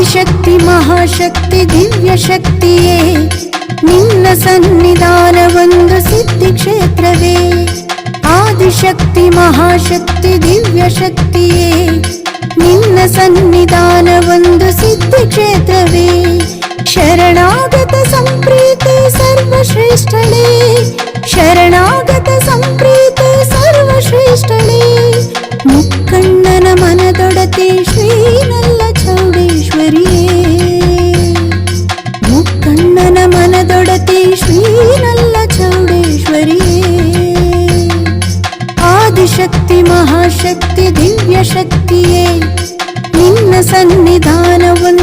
ಆದಿಶಕ್ತಿ ಮಹಾಶಕ್ತಿ ದಿವ್ಯ ಶಕ್ತಿಯೇ ನಿನ್ನ ಸನ್ನಿಧಾನವೊಂದು ಸಿದ್ಧಿ ಕ್ಷೇತ್ರವೇ. ಆದಿಶಕ್ತಿ ಮಹಾಶಕ್ತಿ ದಿವ್ಯ ಶಕ್ತಿಯೇ ನಿನ್ನ ಸನ್ನಿಧಾನವೊಂದು ಸಿದ್ಧಿ ಕ್ಷೇತ್ರವೇ. ಶರಣಾಗತ ಸಂಪ್ರೀತೆ ಸರ್ವಶ್ರೇಷ್ಠಳೇ, ಶರಣಾಗತ ಸಂಪ್ರೀತೆ ಸರ್ವಶ್ರೇಷ್ಠಳೇ. ಮುಕ್ಕಣ್ಣನ ಮನದೊಡತೆ ಶ್ರೀನಲ್ಲ ಚೌಡೇಶ್ವರಿಯೇ, ಮುಕ್ಕಣ್ಣನ ಮನದೊಡತೆ ಶ್ರೀನಲ್ಲ ಚೌಡೇಶ್ವರಿಯೇ. ಆದಿಶಕ್ತಿ ಮಹಾಶಕ್ತಿ ದಿವ್ಯ ಶಕ್ತಿಯೇ ನಿನ್ನ ಸನ್ನಿಧಾನವನ್ನು